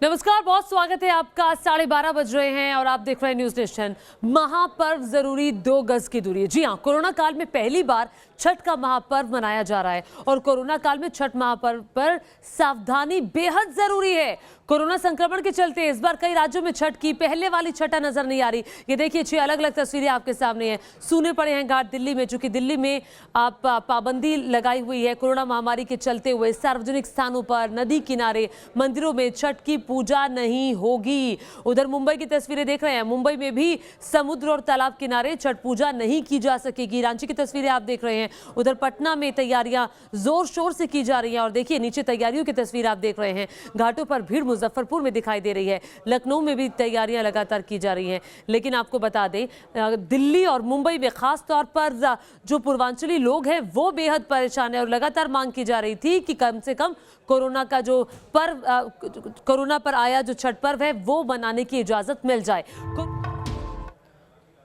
नमस्कार, बहुत स्वागत है आपका। 12:30 बज रहे हैं और आप देख रहे हैं न्यूज नेशन। महापर्व जरूरी, 2 गज की दूरी। जी हाँ, कोरोना काल में पहली बार छठ का महापर्व मनाया जा रहा है और कोरोना काल में छठ महापर्व पर सावधानी बेहद जरूरी है। कोरोना संक्रमण के चलते इस बार कई राज्यों में छठ की पहले वाली छठा नजर नहीं आ रही। ये देखिए 6 अलग अलग तस्वीरें आपके सामने हैं। सूने पड़े हैं घाट दिल्ली में, चूंकि दिल्ली में आप पाबंदी लगाई हुई है कोरोना महामारी के चलते हुए। सार्वजनिक स्थानों पर, नदी किनारे, मंदिरों में छठ की पूजा नहीं होगी। उधर मुंबई की तस्वीरें देख रहे हैं। मुंबई में भी समुद्र और तालाब किनारे छठ पूजा नहीं की जा सकेगी। रांची की तस्वीरें आप देख रहे हैं। उधर पटना में तैयारियां जोर शोर से की जा रही हैं और देखिए नीचे तैयारियों की तस्वीर आप देख रहे हैं। घाटों पर भीड़ मुजफ्फरपुर में दिखाई दे रही है। लखनऊ में भी तैयारियां लगातार की जा रही हैं। लेकिन आपको बता दें, दिल्ली और मुंबई में खास तौर पर जो पूर्वांचली लोग हैं वो बेहद परेशान है और लगातार मांग की जा रही थी कि कम से कम कोरोना का जो पर्व, कोरोना पर आया जो छठ पर्व है वो मनाने की इजाजत मिल जाए।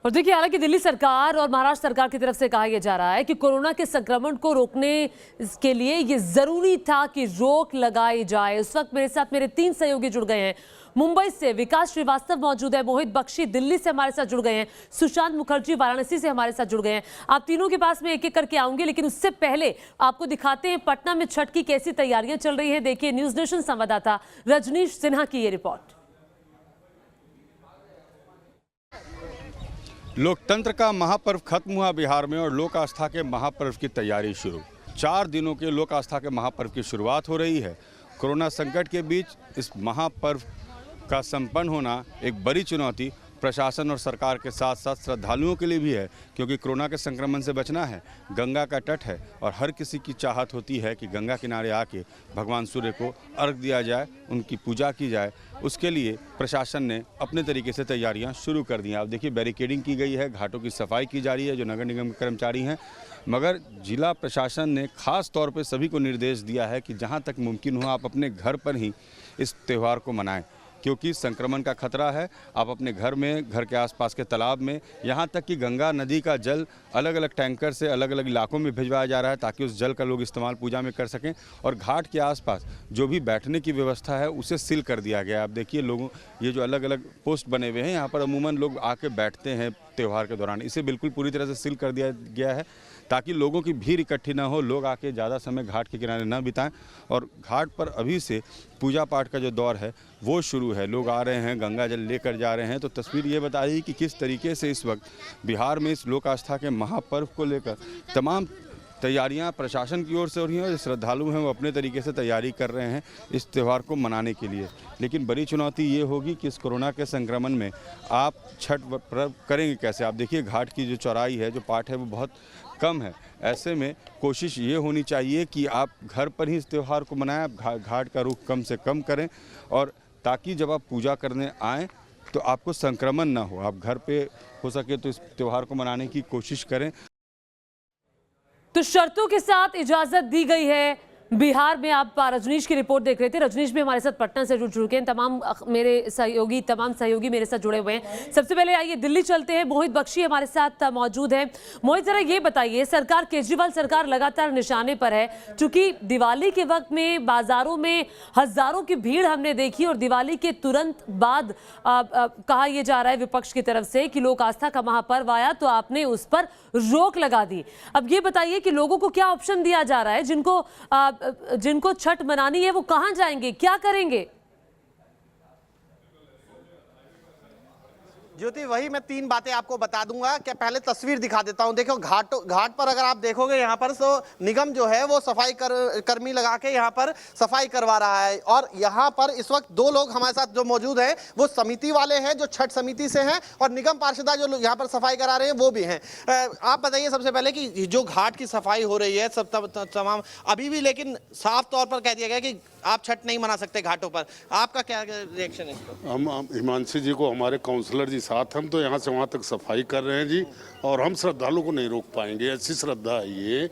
और देखिए, हालांकि दिल्ली सरकार और महाराष्ट्र सरकार की तरफ से कहा यह जा रहा है कि कोरोना के संक्रमण को रोकने के लिए ये जरूरी था कि रोक लगाई जाए। इस वक्त मेरे साथ मेरे 3 सहयोगी जुड़ गए हैं। मुंबई से विकास श्रीवास्तव मौजूद है, मोहित बख्शी दिल्ली से हमारे साथ जुड़ गए हैं, सुशांत मुखर्जी वाराणसी से हमारे साथ जुड़ गए हैं। आप तीनों के पास में एक एक करके आऊंगे, लेकिन उससे पहले आपको दिखाते हैं पटना में छठ की कैसी तैयारियां चल रही है। देखिए न्यूज नेशन संवाददाता रजनीश सिन्हा की ये रिपोर्ट। लोकतंत्र का महापर्व खत्म हुआ बिहार में और लोक आस्था के महापर्व की तैयारी शुरू। 4 दिनों के लोक आस्था के महापर्व की शुरुआत हो रही है। कोरोना संकट के बीच इस महापर्व का संपन्न होना एक बड़ी चुनौती प्रशासन और सरकार के साथ साथ श्रद्धालुओं के लिए भी है, क्योंकि कोरोना के संक्रमण से बचना है। गंगा का तट है और हर किसी की चाहत होती है कि गंगा किनारे आके भगवान सूर्य को अर्घ दिया जाए, उनकी पूजा की जाए। उसके लिए प्रशासन ने अपने तरीके से तैयारियां शुरू कर दी हैं। आप देखिए बैरिकेडिंग की गई है, घाटों की सफाई की जा रही है जो नगर निगम के कर्मचारी हैं। मगर जिला प्रशासन ने खास तौर पर सभी को निर्देश दिया है कि जहाँ तक मुमकिन हो आप अपने घर पर ही इस त्यौहार को मनाएं, क्योंकि संक्रमण का खतरा है। आप अपने घर में, घर के आसपास के तालाब में, यहाँ तक कि गंगा नदी का जल अलग अलग टैंकर से अलग अलग इलाकों में भिजवाया जा रहा है ताकि उस जल का लोग इस्तेमाल पूजा में कर सकें। और घाट के आसपास जो भी बैठने की व्यवस्था है उसे सील कर दिया गया है। आप देखिए लोगों, ये जो अलग अलग पोस्ट बने हुए हैं यहाँ पर अमूमन लोग आके बैठते हैं त्यौहार के दौरान, इसे बिल्कुल पूरी तरह से सील कर दिया गया है ताकि लोगों की भीड़ इकट्ठी ना हो, लोग आके ज़्यादा समय घाट के किनारे ना बिताएं। और घाट पर अभी से पूजा पाठ का जो दौर है वो शुरू है। लोग आ रहे हैं, गंगा जल लेकर जा रहे हैं। तो तस्वीर ये बता रही कि किस तरीके से इस वक्त बिहार में इस लोक आस्था के महापर्व को लेकर तमाम तैयारियां प्रशासन की ओर से हो रही हैं और जो श्रद्धालु हैं वो अपने तरीके से तैयारी कर रहे हैं इस त्यौहार को मनाने के लिए। लेकिन बड़ी चुनौती ये होगी कि इस कोरोना के संक्रमण में आप छठ पर्व करेंगे कैसे। आप देखिए घाट की जो चौड़ाई है, जो पाट है, वो बहुत कम है। ऐसे में कोशिश ये होनी चाहिए कि आप घर पर ही इस त्यौहार को मनाएं, आप घाट का रुख कम से कम करें, और ताकि जब आप पूजा करने आएँ तो आपको संक्रमण ना हो। आप घर पे हो सके तो इस त्यौहार को मनाने की कोशिश करें। तो शर्तों के साथ इजाजत दी गई है। बिहार में आप रजनीश की रिपोर्ट देख रहे थे। रजनीश भी हमारे साथ पटना से जुड़ चुके हैं। तमाम सहयोगी मेरे साथ जुड़े हुए हैं। सबसे पहले आइए दिल्ली चलते हैं। मोहित बख्शी हमारे साथ मौजूद हैं। मोहित, जरा ये बताइए, सरकार, केजरीवाल सरकार लगातार निशाने पर है, क्योंकि दिवाली के वक्त में बाजारों में हजारों की भीड़ हमने देखी और दिवाली के तुरंत बाद कहा यह जा रहा है विपक्ष की तरफ से कि लोक आस्था का महापर्व आया तो आपने उस पर रोक लगा दी। अब ये बताइए कि लोगों को क्या ऑप्शन दिया जा रहा है, जिनको छठ मनानी है वो कहां जाएंगे, क्या करेंगे? ज्योति, वही मैं 3 बातें आपको बता दूंगा। क्या पहले तस्वीर दिखा देता हूं। देखो घाट पर अगर आप देखोगे यहाँ पर तो निगम जो है वो सफाई कर्मी लगा के यहाँ पर सफाई करवा रहा है। और यहाँ पर इस वक्त 2 लोग हमारे साथ जो मौजूद हैं वो समिति वाले हैं, जो छठ समिति से हैं, और निगम पार्षदा जो यहाँ पर सफाई करा रहे हैं वो भी हैं। आप बताइए सबसे पहले कि जो घाट की सफाई हो रही है सब तमाम अभी भी, लेकिन साफ तौर पर कह दिया गया कि आप छठ नहीं मना सकते घाटों पर। आपका क्या रिएक्शन है इसको? हम हिमांशु जी को, हमारे काउंसलर जी साथ, हम तो यहाँ से वहाँ तक सफाई कर रहे हैं जी, और हम श्रद्धालु को नहीं रोक पाएंगे। ऐसी श्रद्धा है ये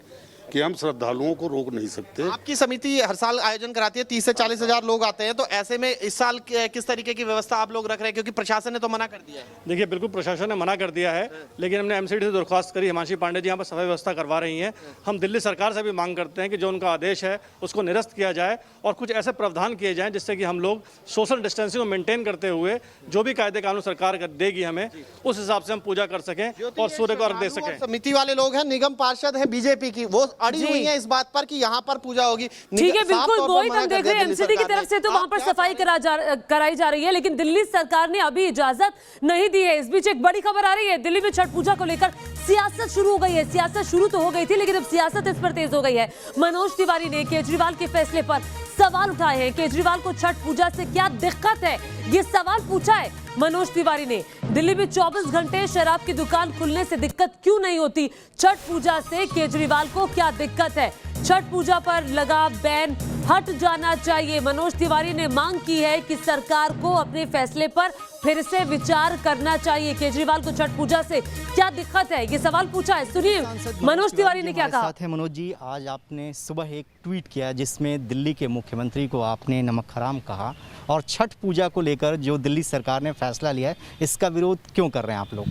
कि हम श्रद्धालुओं को रोक नहीं सकते। आपकी समिति हर साल आयोजन कराती है, 30 से 40 हजार लोग आते हैं, तो ऐसे में इस साल किस तरीके की व्यवस्था आप लोग रख रहे हैं, क्योंकि प्रशासन ने तो मना कर दिया है? देखिए, बिल्कुल प्रशासन ने मना कर दिया है, लेकिन हमने एमसीडी से दरख्वास्त करी, हिमांशी पांडे जी यहाँ पर सफाई व्यवस्था करवा रही हैं। हम दिल्ली सरकार से भी मांग करते हैं कि जो उनका आदेश है उसको निरस्त किया जाए और कुछ ऐसे प्रावधान किए जाएं जिससे कि हम लोग सोशल डिस्टेंसिंग को मेंटेन करते हुए जो भी कायदे कानून सरकार देगी हमें, उस हिसाब से हम पूजा कर सकें और सूर्य को अर्घ दे सकें। समिति वाले लोग हैं, निगम पार्षद हैं बीजेपी की, वो अड़ी हुई हैं इस बात पर कि यहाँ पर पूजा होगी। ठीक है, बिल्कुल वही हम देख रहे हैं, एमसीडी की तरफ से तो वहां पर सफाई कराई जा रही है, लेकिन दिल्ली सरकार ने अभी इजाजत नहीं दी है। इस बीच एक बड़ी खबर आ रही है, दिल्ली में छठ पूजा को लेकर सियासत शुरू हो गई है। सियासत शुरू तो हो गई थी, लेकिन अब सियासत इस पर तेज हो गई है। मनोज तिवारी ने केजरीवाल के फैसले पर सवाल उठाए हैं। केजरीवाल को छठ पूजा से क्या दिक्कत है, ये सवाल पूछा है मनोज तिवारी ने। दिल्ली में 24 घंटे शराब की दुकान खुलने से दिक्कत क्यों नहीं होती, छठ पूजा से केजरीवाल को क्या दिक्कत है? छठ पूजा पर लगा बैन हट जाना चाहिए। मनोज तिवारी ने मांग की है कि सरकार को अपने फैसले पर फिर से विचार करना चाहिए। केजरीवाल को छठ पूजा से क्या दिक्कत है, ये सवाल पूछा है। सुनिए मनोज तिवारी ने क्या कहा। साथ है मनोज जी, आज आपने सुबह एक ट्वीट किया जिसमें दिल्ली के मुख्यमंत्री को आपने नमक हराम कहा और छठ पूजा को लेकर जो दिल्ली सरकार ने फैसला लिया है इसका विरोध क्यों कर रहे हैं आप लोग?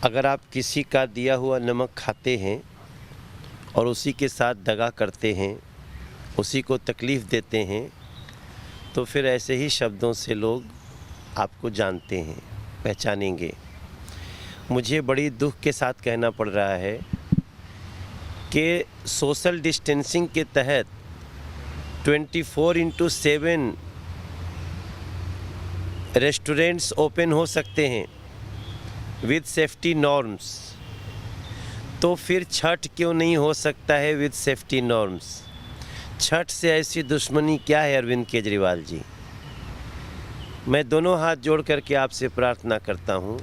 अगर आप किसी का दिया हुआ नमक खाते हैं और उसी के साथ दगा करते हैं, उसी को तकलीफ़ देते हैं, तो फिर ऐसे ही शब्दों से लोग आपको जानते हैं, पहचानेंगे। मुझे बड़ी दुख के साथ कहना पड़ रहा है कि सोशल डिस्टेंसिंग के तहत 24/7 रेस्टोरेंट्स ओपन हो सकते हैं विद सेफ्टी नॉर्म्स, तो फिर छठ क्यों नहीं हो सकता है विद सेफ्टी नॉर्म्स? छठ से ऐसी दुश्मनी क्या है अरविंद केजरीवाल जी? मैं दोनों हाथ जोड़ करके आपसे प्रार्थना करता हूँ,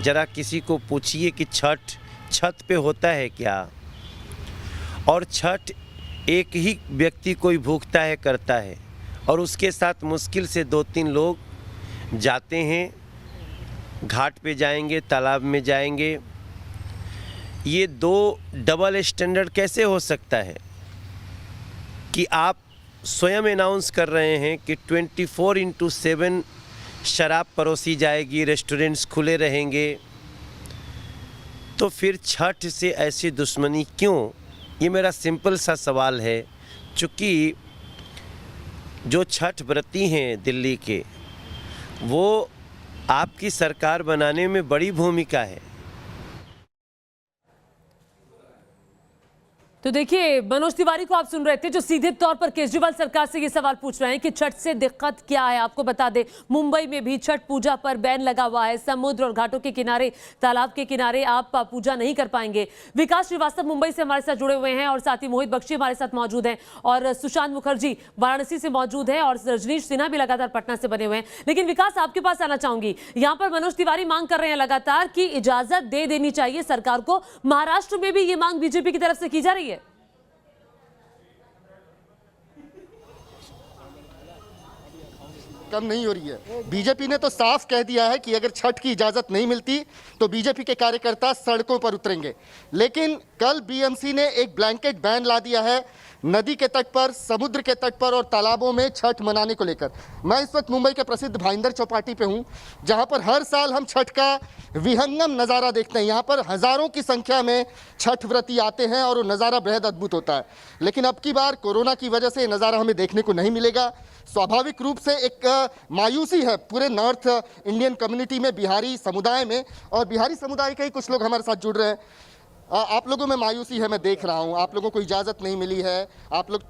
ज़रा किसी को पूछिए कि छठ पे होता है क्या? और छठ एक ही व्यक्ति कोई भूखता है, करता है, और उसके साथ मुश्किल से 2-3 लोग जाते हैं, घाट पे जाएंगे, तालाब में जाएंगे। ये 2 डबल स्टैंडर्ड कैसे हो सकता है कि आप स्वयं अनाउंस कर रहे हैं कि 24/7 शराब परोसी जाएगी, रेस्टोरेंट्स खुले रहेंगे, तो फिर छठ से ऐसी दुश्मनी क्यों? ये मेरा सिंपल सा सवाल है। चूँकि जो छठ व्रती हैं दिल्ली के, वो आपकी सरकार बनाने में बड़ी भूमिका है। तो देखिए, मनोज तिवारी को आप सुन रहे थे जो सीधे तौर पर केजरीवाल सरकार से ये सवाल पूछ रहे हैं कि छठ से दिक्कत क्या है। आपको बता दें, मुंबई में भी छठ पूजा पर बैन लगा हुआ है। समुद्र और घाटों के किनारे, तालाब के किनारे आप पूजा नहीं कर पाएंगे। विकास श्रीवास्तव मुंबई से हमारे साथ जुड़े हुए हैं और साथ ही मोहित बख्शी हमारे साथ मौजूद हैं और सुशांत मुखर्जी वाराणसी से मौजूद हैं और रजनीश सिन्हा भी लगातार पटना से बने हुए हैं। लेकिन विकास, आपके पास आना चाहूंगी। यहाँ पर मनोज तिवारी मांग कर रहे हैं लगातार कि इजाजत दे देनी चाहिए सरकार को। महाराष्ट्र में भी ये मांग बीजेपी की तरफ से की जा रही है। कम नहीं हो रही है। बीजेपी ने तो साफ कह दिया है कि अगर छठ की इजाजत नहीं मिलती तो बीजेपी के कार्यकर्ता सड़कों पर उतरेंगे। लेकिन कल बीएमसी ने एक ब्लैंकेट बैन ला दिया है नदी के तट पर, समुद्र के तट पर और तालाबों में छठ मनाने को लेकर। मैं इस वक्त मुंबई के प्रसिद्ध भाईंदर चौपाटी पे हूँ, जहाँ पर हर साल हम छठ का विहंगम नज़ारा देखते हैं। यहाँ पर हज़ारों की संख्या में छठ व्रती आते हैं और वो नज़ारा बेहद अद्भुत होता है। लेकिन अब की बार कोरोना की वजह से ये नज़ारा हमें देखने को नहीं मिलेगा। स्वाभाविक रूप से एक मायूसी है पूरे नॉर्थ इंडियन कम्युनिटी में, बिहारी समुदाय में, और बिहारी समुदाय के ही कुछ लोग हमारे साथ जुड़ रहे हैं। आप लोगों में मायूसी है, मैं देख रहा हूँ। आप लोगों को इजाज़त नहीं मिली है, आप लोग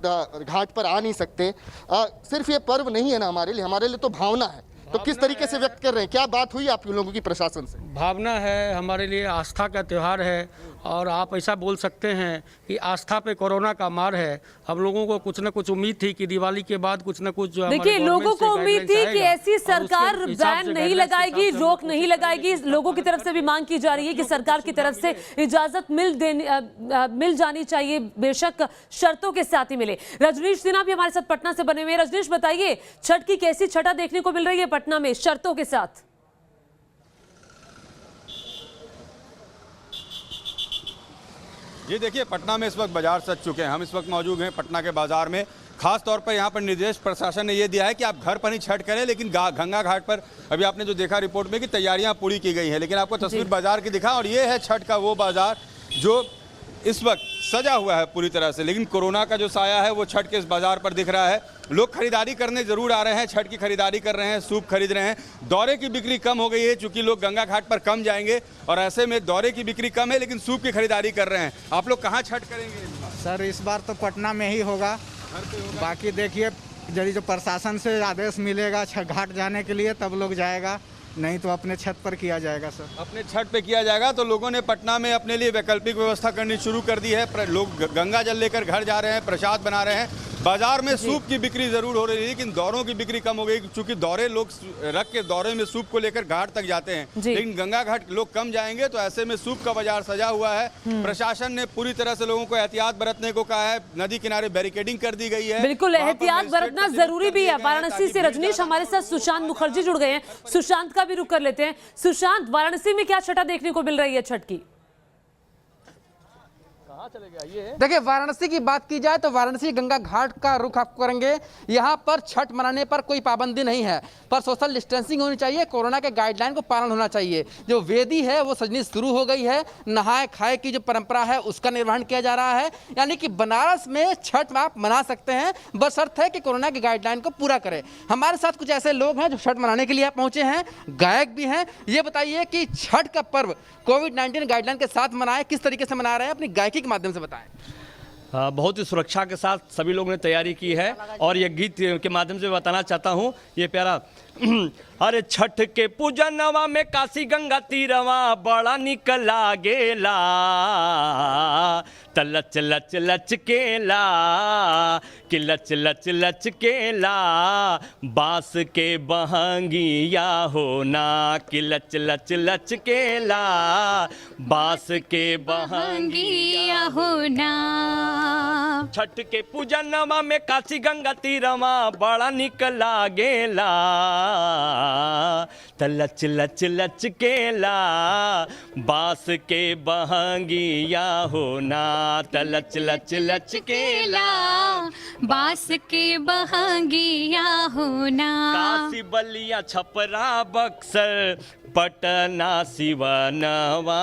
घाट पर आ नहीं सकते। सिर्फ ये पर्व नहीं है ना हमारे लिए तो भावना है। तो किस तरीके से व्यक्त कर रहे हैं? क्या बात हुई आप लोगों की प्रशासन से? भावना है, हमारे लिए आस्था का त्यौहार है और आप ऐसा बोल सकते हैं कि आस्था पे कोरोना का मार है। हम लोगों को कुछ न कुछ उम्मीद थी कि दिवाली के बाद कुछ न कुछ देखिए, लोगों को उम्मीद थी कि ऐसी सरकार बैन नहीं लगाएगी, रोक नहीं लगाएगी। लोगों की तरफ से भी मांग की जा रही है कि सरकार की तरफ से इजाजत मिल जानी चाहिए, बेशक शर्तों के साथ ही मिले। रजनीश सिन्हा भी हमारे साथ पटना से बने हुए हैं। रजनीश, बताइए, छठ की कैसी छठा देखने को मिल रही है पटना में शर्तों के साथ? ये देखिए पटना में इस वक्त बाजार सज चुके हैं। हम इस वक्त मौजूद हैं पटना के बाजार में। खास तौर पर यहाँ पर निर्देश प्रशासन ने ये दिया है कि आप घर पर ही छठ करें, लेकिन गंगा घाट पर अभी आपने जो देखा रिपोर्ट में कि तैयारियां पूरी की गई हैं। लेकिन आपको तस्वीर बाजार की दिखा, और ये है छठ का वो बाजार जो इस वक्त सजा हुआ है पूरी तरह से, लेकिन कोरोना का जो साया है वो छठ के इस बाजार पर दिख रहा है। लोग खरीदारी करने जरूर आ रहे हैं, छठ की खरीदारी कर रहे हैं, सूप खरीद रहे हैं। दौरे की बिक्री कम हो गई है चूंकि लोग गंगा घाट पर कम जाएंगे, और ऐसे में दौरे की बिक्री कम है लेकिन सूप की खरीदारी कर रहे हैं। आप लोग कहाँ छठ करेंगे इस बार? सर इस बार तो पटना में ही होगा। बाकी देखिए यदि जो प्रशासन से आदेश मिलेगा घाट जाने के लिए तब लोग जाएगा, नहीं तो अपने छत पर किया जाएगा। सर अपने छठ पे किया जाएगा। तो लोगों ने पटना में अपने लिए वैकल्पिक व्यवस्था करनी शुरू कर दी है। लोग गंगा जल लेकर घर जा रहे हैं, प्रसाद बना रहे हैं। बाजार में सूप की बिक्री जरूर हो रही है लेकिन दौरों की बिक्री कम हो गई, क्योंकि दौरे लोग रख के दौरे में सूप को लेकर घाट तक जाते हैं, लेकिन गंगा घाट लोग कम जाएंगे, तो ऐसे में सूप का बाजार सजा हुआ है। प्रशासन ने पूरी तरह से लोगों को एहतियात बरतने को कहा है। नदी किनारे बैरिकेडिंग कर दी गई है। बिल्कुल एहतियात बरतना जरूरी भी है। वाराणसी से रजनीश हमारे साथ सुशांत मुखर्जी जुड़ गए हैं, सुशांत का भी रुख कर लेते हैं। सुशांत, वाराणसी में क्या छठा देखने को मिल रही है छठ की? देखिए वाराणसी की बात की जाए तो वाराणसी गंगा घाट का रुख आप करेंगे। यहाँ पर छठ मनाने पर कोई पाबंदी नहीं है, पर सोशल डिस्टेंसिंग होनी चाहिए, कोरोना के गाइडलाइन को पालन होना चाहिए। जो वेदी है वो सजनी शुरू हो गई है, नहाए खाए की जो परंपरा है उसका निर्वहन किया जा रहा है। यानी कि बनारस में छठ आप मना सकते हैं, बशर्त है कि कोरोना के गाइडलाइन को पूरा करें। हमारे साथ कुछ ऐसे लोग हैं जो छठ मनाने के लिए यहाँ पहुंचे हैं, गायक भी हैं। ये बताइए कि छठ का पर्व कोविड-19 गाइडलाइन के साथ मनाए, किस तरीके से मना रहे हैं, अपनी गायकी के माध्यम से बताएं। बहुत ही सुरक्षा के साथ सभी लोगों ने तैयारी की है, और ये गीत के माध्यम से बताना चाहता हूँ ये प्यारा। अरे छठ के पूजनवा में काशी गंगा तीरवा बड़ा निक लागेला, तलच लच लच केला कि लच लच लच केला, बांस के बहंगिया होना कि लच लच लच केला, बांस के बहंगिया होना। छठ के पूजनवा में काशी गंगा तीरवा बड़ा निक लागेला, तलच लच लच केला, बांस के बहंगिया होना, तलच लच लच केला, बांस के बहंगिया होना। काशी बलिया छपरा बक्सर पटना सिवनवा,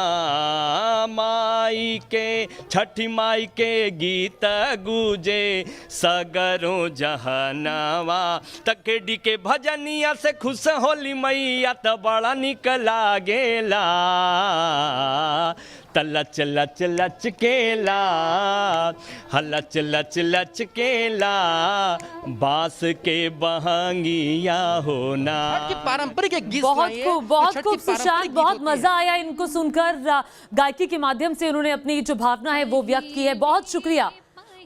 माई के छठी माई के गीत गूंजे सगरों जहनवा, तकेडी के भजनिया से खुश होली मैया त बड़ा निक लागेला, तलच लच लच केला, हलच लच लच केला, बांस के बहंगिया होना। पारंपरिक गीत बहुत खूब सुशांत, बहुत मजा आया इनको सुनकर। गायकी के माध्यम से उन्होंने अपनी जो भावना है वो व्यक्त की है। बहुत शुक्रिया,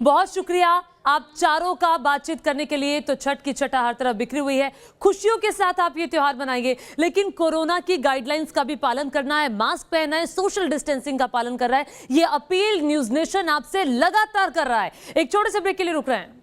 बहुत शुक्रिया आप चारों का बातचीत करने के लिए। तो छठ की छठा हर तरफ बिखरी हुई है, खुशियों के साथ आप ये त्योहार मनाएंगे, लेकिन कोरोना की गाइडलाइंस का भी पालन करना है, मास्क पहनना है, सोशल डिस्टेंसिंग का पालन कर रहा है। ये अपील न्यूज नेशन आपसे लगातार कर रहा है। एक छोटे से ब्रेक के लिए रुक रहे हैं।